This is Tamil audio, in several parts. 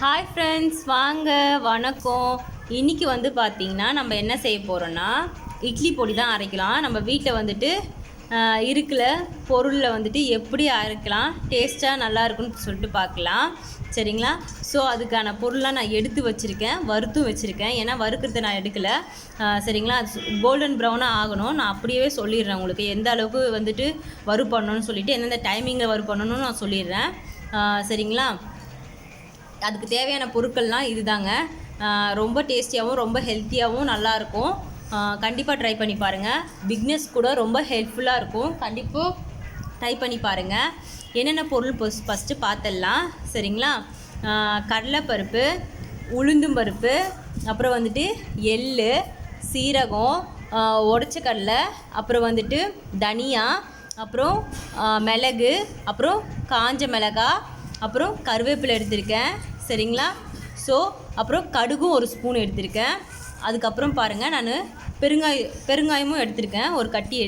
ஹாய் ஃப்ரெண்ட்ஸ், வாங்க வணக்கம். இன்றைக்கி வந்து பார்த்திங்கன்னா நம்ம என்ன செய்ய போகிறோன்னா இட்லி பொடி தான் அரைக்கலாம். நம்ம வீட்டில் வந்துட்டு இருக்கிற பொருளில் வந்துட்டு எப்படி அரைக்கலாம் டேஸ்ட்டாக நல்லா இருக்குன்னு சொல்லிட்டு பார்க்கலாம். சரிங்களா? ஸோ அதுக்கான பொருள்லாம் நான் எடுத்து வச்சுருக்கேன், வறுத்தும் வச்சுருக்கேன். ஏன்னா வறுக்கிறத நான் எடுக்கலை. சரிங்களா? கோல்டன் ப்ரௌனாக ஆகணும். நான் அப்படியே சொல்லிடுறேன் உங்களுக்கு எந்த அளவுக்கு வந்துட்டு வறு பண்ணணும்னு சொல்லிவிட்டு எந்தெந்த டைமிங்கில் வறு பண்ணணும்னு நான் சொல்லிடுறேன். சரிங்களா? அதுக்கு தேவையான பொருட்கள்லாம் இதுதாங்க. ரொம்ப டேஸ்டியாகவும் ரொம்ப ஹெல்த்தியாகவும் நல்லாயிருக்கும். கண்டிப்பாக ட்ரை பண்ணி பாருங்கள். பிக்னஸ் கூட ரொம்ப ஹெல்ப்ஃபுல்லாக இருக்கும். கண்டிப்பாக ட்ரை பண்ணி பாருங்கள். என்னென்ன பொருள் ஃபஸ்ட்டு பார்த்துடலாம். சரிங்களா? கடலைப்பருப்பு, உளுந்தும் பருப்பு, அப்புறம் வந்துட்டு எள்ளு, சீரகம், உடச்சக்கடலை, அப்புறம் வந்துட்டு தனியா, அப்புறம் மிளகு, அப்புறம் காஞ்ச மிளகாய், அப்புறம் கருவேப்பிலை எடுத்திருக்கேன். சரிங்களா? ஸோ அப்புறம் கடுகும் ஒரு ஸ்பூன் எடுத்திருக்கேன். அதுக்கப்புறம் பாருங்கள், நான் பெருங்காயமும் எடுத்திருக்கேன், ஒரு கட்டி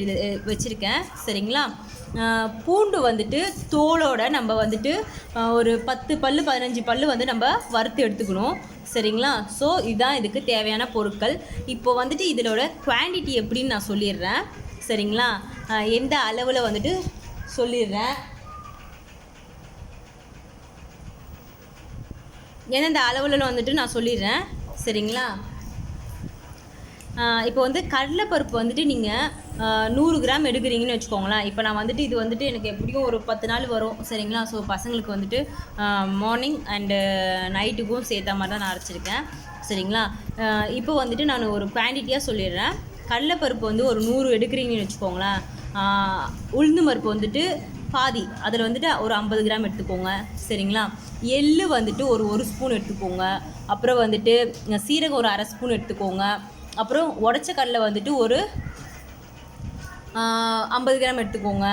வச்சுருக்கேன். சரிங்களா? பூண்டு வந்துட்டு தோலோடு நம்ம வந்துட்டு ஒரு 10 பல் 15 பல் வந்து நம்ம வறுத்து எடுத்துக்கணும். சரிங்களா? ஸோ இதுதான் இதுக்கு தேவையான பொருட்கள். இப்போ வந்துட்டு இதோட குவான்டிட்டி எப்படின்னு நான் சொல்லிடுறேன். சரிங்களா? எந்த அளவில் வந்துட்டு சொல்லிடுறேன். ஏன்னா இந்த அளவில் வந்துட்டு நான் சொல்லிடுறேன். சரிங்களா? இப்போ வந்து கடலைப்பருப்பு வந்துட்டு நீங்கள் 100 கிராம் எடுக்கிறீங்கன்னு வச்சுக்கோங்களேன். இப்போ நான் வந்துட்டு இது வந்துட்டு எனக்கு எப்படியும் ஒரு 10 நாள் வரும். சரிங்களா? ஸோ பசங்களுக்கு வந்துட்டு மார்னிங் அண்டு நைட்டுக்கும் சேர்த்த மாதிரி தான் நான் அரைச்சிருக்கேன். சரிங்களா? இப்போ வந்துட்டு நான் ஒரு குவான்டிட்டியாக சொல்லிடுறேன். கடலைப்பருப்பு வந்து ஒரு 100 எடுக்கிறீங்கன்னு வச்சுக்கோங்களேன். உளுந்து பருப்பு வந்துட்டு பாதி, அதில் வந்துட்டு ஒரு 50 கிராம் எடுத்துக்கோங்க. சரிங்களா? எள்ளு வந்துட்டு ஒரு ஸ்பூன் எடுத்துக்கோங்க. அப்புறம் வந்துட்டு சீரகம் ஒரு அரை ஸ்பூன் எடுத்துக்கோங்க. அப்புறம் உடச்சக்கடலை வந்துட்டு ஒரு 50 கிராம் எடுத்துக்கோங்க.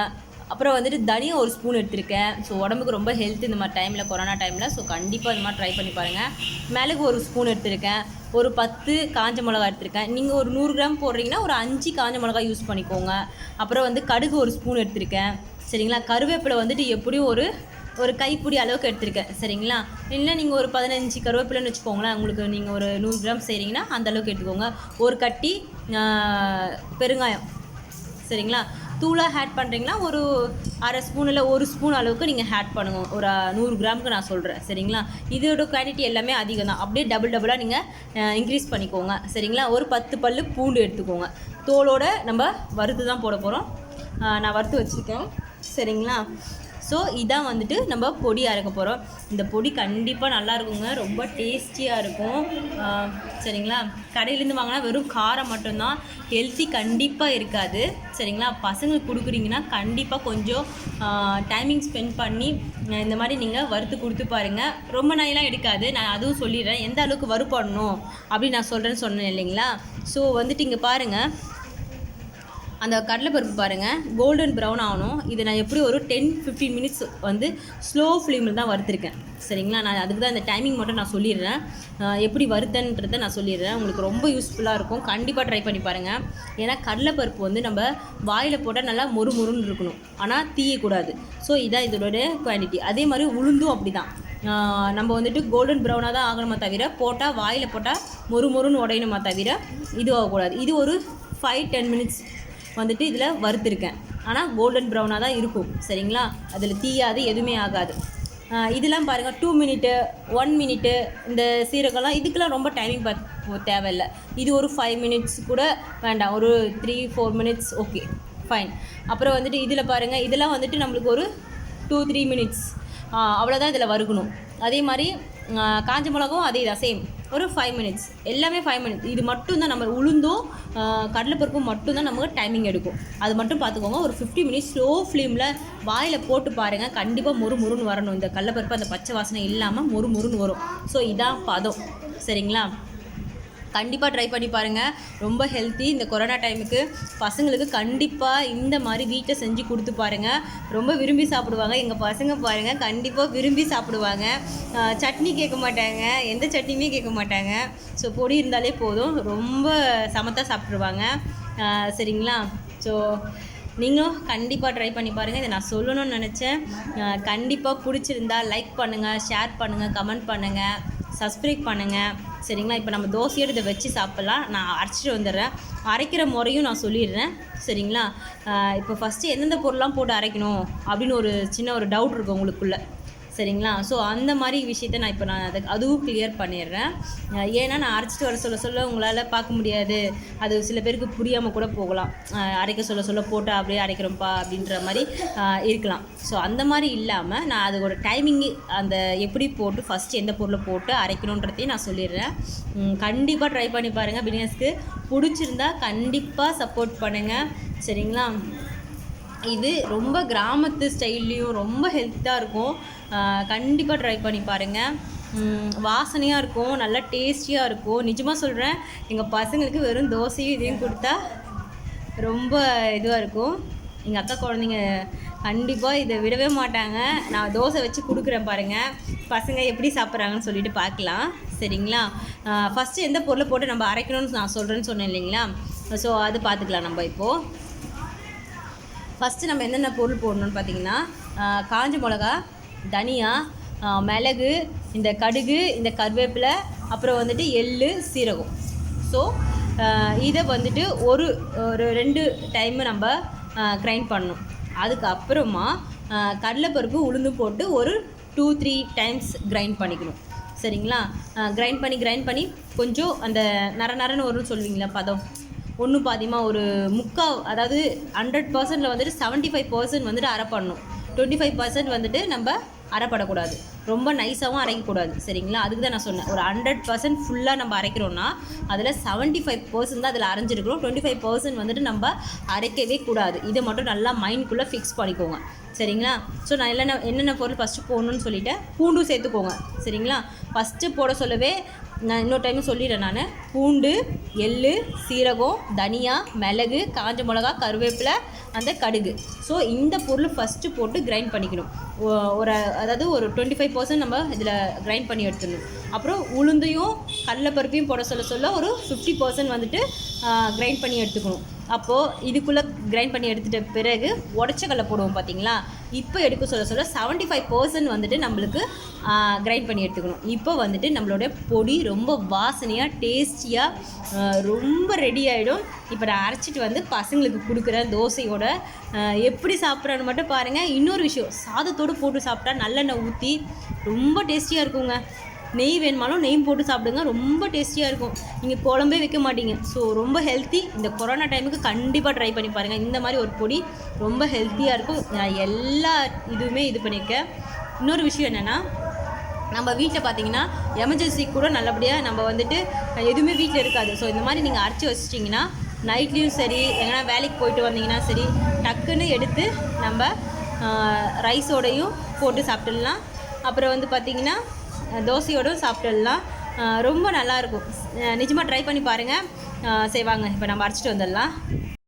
அப்புறம் வந்துட்டு தனியா ஒரு ஸ்பூன் எடுத்திருக்கேன். ஸோ உடம்புக்கு ரொம்ப ஹெல்த் இந்த மாதிரி டைமில், கொரோனா டைமில். ஸோ கண்டிப்பாக இந்த மாதிரி ட்ரை பண்ணி பாருங்கள். மிளகு ஒரு ஸ்பூன் எடுத்திருக்கேன். ஒரு 10 காஞ்ச மிளகா எடுத்திருக்கேன். நீங்கள் ஒரு 100 கிராம் போடுறீங்கன்னா ஒரு 5 காஞ்ச மிளகா யூஸ் பண்ணிக்கோங்க. அப்புறம் வந்து கடுகு ஒரு ஸ்பூன் எடுத்திருக்கேன். சரிங்களா? கருவேப்பிலை வந்துட்டு எப்படியும் ஒரு கைப்பிடி அளவுக்கு எடுத்திருக்கேன். சரிங்களா? இல்லை நீங்கள் ஒரு 15 கருவேப்பிலைன்னு வச்சுக்கோங்களேன். உங்களுக்கு நீங்கள் ஒரு 100 கிராம் செய்கிறீங்கன்னா அந்த அளவுக்கு எடுத்துக்கோங்க. ஒரு கட்டி பெருங்காயம். சரிங்களா? தூளாக ஆட் பண்ணுறீங்கன்னா ஒரு அரை ஸ்பூன் இல்லை ஒரு ஸ்பூன் அளவுக்கு நீங்கள் ஆட் பண்ணுங்க. ஒரு 100 கிராமுக்கு நான் சொல்கிறேன். சரிங்களா? இதோட குவான்டிட்டி எல்லாமே அதிகம் தான். அப்படியே டபுளாக நீங்கள் இன்க்ரீஸ் பண்ணிக்கோங்க. சரிங்களா? ஒரு 10 பல் பூண்டு எடுத்துக்கோங்க. தோலோடு நம்ம வறுத்து தான் போட போகிறோம். நான் வறுத்து வச்சுருக்கேன். சரிங்களா? ஸோ இதான் வந்துட்டு நம்ம பொடி அரைக்க போகிறோம். இந்த பொடி கண்டிப்பாக நல்லா இருக்குங்க, ரொம்ப டேஸ்டியாக இருக்கும். சரிங்களா? கடையிலேருந்து வாங்கினா வெறும் காரம் மட்டும்தான், ஹெல்த்தி கண்டிப்பாக இருக்காது. சரிங்களா? பசங்களுக்கு கொடுக்குறீங்கன்னா கண்டிப்பாக கொஞ்சம் டைமிங் ஸ்பெண்ட் பண்ணி இந்த மாதிரி நீங்கள் வறுத்து கொடுத்து பாருங்கள். ரொம்ப நாளெலாம் எடுக்காது. நான் அதுவும் சொல்லிடுறேன் எந்த அளவுக்கு வறு பண்ணணும் அப்படின்னு நான் சொன்னேன் இல்லைங்களா? ஸோ வந்துட்டு இங்கே பாருங்கள், அந்த கடலைப்பருப்பு பாருங்கள் கோல்டன் ப்ரௌன் ஆகணும். இதை நான் எப்படி ஒரு 10-15 மினிட்ஸ் வந்து ஸ்லோ ஃப்ளேமில் தான் வறுத்துருக்கேன். சரிங்களா? நான் அதுக்கு தான் இந்த டைமிங் மட்டும் நான் சொல்லிடுறேன். எப்படி வறுத்தன்றதை நான் சொல்லிடுறேன். உங்களுக்கு ரொம்ப யூஸ்ஃபுல்லாக இருக்கும். கண்டிப்பாக ட்ரை பண்ணி பாருங்கள். ஏன்னா கடலைப்பருப்பு வந்து நம்ம வாயில் போட்டால் நல்லா மொறுன்னு இருக்கணும், ஆனால் தீயக்கூடாது. ஸோ இதான் இதோட குவான்டிட்டி. அதே மாதிரி உளுந்தும் அப்படி தான். நம்ம வந்துட்டு கோல்டன் ப்ரௌனாக தான் ஆகணுமா தவிர, போட்டால் வாயில் போட்டால் மொறுன்னு உடையணுமா தவிர இது ஆகக்கூடாது. இது ஒரு 5-10 மினிட்ஸ் வந்துட்டு இதில் வறுத்துருக்கேன். ஆனால் கோல்டன் ப்ரௌனாக தான் இருக்கும். சரிங்களா? அதில் தீயாது, எதுவுமே ஆகாது. இதெல்லாம் பாருங்கள் 2 மினிட்டு 1 மினிட்டு. இந்த சீரகம்லாம் இதுக்கெல்லாம் ரொம்ப டைமிங் தேவையில்லை. இது ஒரு 5 மினிட்ஸ் கூட வேண்டாம், ஒரு 3-4 மினிட்ஸ் ஓகே ஃபைன். அப்புறம் வந்துட்டு இதில் பாருங்கள், இதெல்லாம் வந்துட்டு நம்மளுக்கு ஒரு 2-3 மினிட்ஸ் அவ்வளோதான் இதில் வறுக்கணும். அதே மாதிரி காஞ்ச மிளகாவும் அதே தான், சேம் ஒரு 5 மினிட்ஸ். எல்லாமே 5 மினிட்ஸ். இது மட்டும் தான் நம்ம உளுந்தும் கடலைப்பருப்பும் மட்டும்தான் நமக்கு டைமிங் எடுக்கும். அது மட்டும் பார்த்துக்கோங்க. ஒரு 50 மினிட்ஸ் ஸ்லோ ஃப்ளேமில் வாயில் போட்டு பாருங்கள். கண்டிப்பாக மொறுன்னு வரணும். இந்த கடலைப்பருப்பு அந்த பச்சை வாசனை இல்லாமல் மொறுன்னு வரும். ஸோ இதான் பதம். சரிங்களா? கண்டிப்பாக ட்ரை பண்ணி பாருங்கள். ரொம்ப ஹெல்த்தி. இந்த கொரோனா டைமுக்கு பசங்களுக்கு கண்டிப்பாக இந்த மாதிரி வீட்டில் செஞ்சு கொடுத்து பாருங்கள். ரொம்ப விரும்பி சாப்பிடுவாங்க. எங்கள் பசங்க பாருங்கள் கண்டிப்பாக விரும்பி சாப்பிடுவாங்க. சட்னி கேட்க மாட்டாங்க, எந்த சட்னியுமே கேட்க மாட்டாங்க. ஸோ பொடி இருந்தாலே போதும், ரொம்ப சமத்தாக சாப்பிட்ருவாங்க. சரிங்களா? ஸோ நீங்களும் கண்டிப்பாக ட்ரை பண்ணி பாருங்கள். இதை நான் சொல்லணும்னு நினச்சேன். கண்டிப்பாக பிடிச்சிருந்தா லைக் பண்ணுங்கள், ஷேர் பண்ணுங்கள், கமெண்ட் பண்ணுங்கள். சப்ஸ்கிரைப் பண்ணுங்கள் சரிங்களா. இப்போ நம்ம தோசையோடு இதை வச்சு சாப்பிட்லாம். நான் அரைச்சிட்டு வந்துடுறேன். அரைக்கிற முறையும் நான் சொல்லிடுறேன் சரிங்களா. இப்போ ஃபஸ்ட்டு எந்தெந்த பொருள்லாம் போட்டு அரைக்கணும் அப்படின்னு ஒரு சின்ன ஒரு டவுட் இருக்கும் உங்களுக்குள்ளே சரிங்களா. ஸோ அந்த மாதிரி விஷயத்த நான் அதுவும் கிளியர் பண்ணிடுறேன். ஏன்னா நான் அரைச்சிட்டு வர சொல்ல உங்களால் பார்க்க முடியாது. அது சில பேருக்கு புரியாமல் கூட போகலாம். அரைக்க சொல்ல போட்டு அப்படியே அரைக்கிறோம்ப்பா அப்படின்ற மாதிரி இருக்கலாம். ஸோ அந்த மாதிரி இல்லாமல் நான் அது ஒரு டைமிங்கு அந்த எப்படி போட்டு ஃபஸ்ட்டு எந்த பொருளை போட்டு அரைக்கணுன்றதையும் நான் சொல்லிடுறேன். கண்டிப்பாக ட்ரை பண்ணி பாருங்கள். பிகினர்ஸ்க்கு பிடிச்சிருந்தா கண்டிப்பாக சப்போர்ட் பண்ணுங்கள் சரிங்களா. இது ரொம்ப கிராமத்து ஸ்டைல்லையும் ரொம்ப ஹெல்த்தாக இருக்கும். கண்டிப்பாக ட்ரை பண்ணி பாருங்கள். வாசனையாக இருக்கும், நல்லா டேஸ்டியாக இருக்கும். நிஜமாக சொல்கிறேன், எங்கள் பசங்களுக்கு வெறும் தோசையும் இதையும் கொடுத்தா ரொம்ப இதுவாக இருக்கும். எங்கள் அக்கா குழந்தைங்க கண்டிப்பாக இதை விடவே மாட்டாங்க. நான் தோசை வச்சு கொடுக்குறேன் பாருங்கள், பசங்க எப்படி சாப்பிட்றாங்கன்னு சொல்லிட்டு பார்க்கலாம் சரிங்களா. ஃபஸ்ட்டு எந்த பொருளை போட்டு நம்ம அரைக்கணும்னு நான் சொல்கிறேன்னு சொன்னேன் இல்லைங்களா. ஸோ அது பார்த்துக்கலாம். நம்ம இப்போது ஃபஸ்ட்டு நம்ம என்னென்ன பொருள் போடணும்னு பார்த்திங்கன்னா, காஞ்ச மிளகா, தனியா, மிளகு, இந்த கடுகு, இந்த கருவேப்பிலை, அப்புறம் வந்துட்டு எள்ளு, சீரகம். ஸோ இதை வந்துட்டு ஒரு 2 டைமு நம்ம கிரைண்ட் பண்ணணும். அதுக்கப்புறமா கடலைப்பருப்பு உளுந்து போட்டு ஒரு 2-3 டைம்ஸ் கிரைண்ட் பண்ணிக்கணும் சரிங்களா. கிரைண்ட் பண்ணி கொஞ்சம் அந்த நரன்னு வரும்னு சொல்லுவீங்களா பதம், ஒன்று பாதியமாக ஒரு அதாவது 100%ல் வந்துட்டு 75% வந்துட்டு அரை பண்ணணும். 25% வந்துட்டு நம்ம அரைப்படக்கூடாது, ரொம்ப நைஸாகவும் அரைக்கக்கூடாது சரிங்களா. அதுக்கு தான் நான் சொன்னேன், ஒரு 100% ஃபுல்லாக நம்ம அரைக்கிறோன்னா அதில் 75% தான் அதில் அரைஞ்சிருக்கிறோம். 25% வந்துட்டு நம்ம அரைக்கவே கூடாது. இதை மட்டும் நல்லா மைண்ட்குள்ளே ஃபிக்ஸ் பண்ணிக்கோங்க சரிங்களா. ஸோ நான் என்னென்ன பொருள் ஃபஸ்ட்டு போடணுன்னு சொல்லிவிட்டேன். பூண்டும் சேர்த்துக்கோங்க சரிங்களா. ஃபஸ்ட்டு போட சொல்லவே நான் இன்னொரு டைமும் சொல்லிடுறேன். நான் பூண்டு, எள்ளு, சீரகம், தனியா, மிளகு, காஞ்ச மிளகா, கருவேப்பிலை, அந்த கடுகு. ஸோ இந்த பொருள் ஃபஸ்ட்டு போட்டு கிரைண்ட் பண்ணிக்கணும். அதாவது ஒரு 25% நம்ம இதில் கிரைண்ட் பண்ணி எடுத்துடணும். அப்புறம் உளுந்தையும் கடலைப்பருப்பையும் போட சொல்ல ஒரு 50% வந்துட்டு கிரைண்ட் பண்ணி எடுத்துக்கணும். அப்போது இதுக்குள்ளே கிரைண்ட் பண்ணி எடுத்துகிட்ட பிறகு உடச்சக்கல்ல போடுவோம் பார்த்தீங்களா. இப்போ எடுக்க சொல்ல 75% வந்துட்டு நம்மளுக்கு கிரைண்ட் பண்ணி எடுத்துக்கணும். இப்போ வந்துட்டு நம்மளோட பொடி ரொம்ப வாசனையாக டேஸ்டியாக ரொம்ப ரெடி ஆகிடும். இப்போ நான் அரைச்சிட்டு வந்து பசங்களுக்கு கொடுக்குறேன் தோசையோட. எப்படி சாப்பிட்றான்னு மட்டும் பாருங்கள். இன்னொரு விஷயம், சாதத்தோடு போட்டு சாப்பிட்டா நல்லெண்ணெய் ஊற்றி ரொம்ப டேஸ்டியாக இருக்குங்க. நெய் வேணுமாலும் நெய் போட்டு சாப்பிடுங்க, ரொம்ப டேஸ்டியாக இருக்கும். நீங்கள் குழம்பே வைக்க மாட்டீங்க. ஸோ ரொம்ப ஹெல்த்தி. இந்த கொரோனா டைமுக்கு கண்டிப்பாக ட்ரை பண்ணி பாருங்கள். இந்த மாதிரி ஒரு பொடி ரொம்ப ஹெல்த்தியாக இருக்கும். நான் எல்லா இதுவுமே இது பண்ணியிருக்கேன். இன்னொரு விஷயம் என்னென்னா, நம்ம வீட்டில் பார்த்தீங்கன்னா எமர்ஜென்சி கூட நல்லபடியாக நம்ம வந்துட்டு எதுவுமே வீட்டில் இருக்காது. ஸோ இந்த மாதிரி நீங்கள் அரைச்சி வச்சிட்டிங்கன்னா நைட்லேயும் சரி, எங்கன்னா வேலைக்கு போயிட்டு வந்தீங்கன்னா சரி, டக்குன்னு எடுத்து நம்ம ரைஸோடையும் போட்டு சாப்பிட்டுடலாம். அப்புறம் வந்து பார்த்திங்கன்னா தோசையோடும் சாப்பிட்டுடலாம். ரொம்ப நல்லாயிருக்கும். நிஜமாக ட்ரை பண்ணி பாருங்கள். செய்வாங்க. இப்போ நம்ம அரைச்சிட்டு வந்துடலாம்.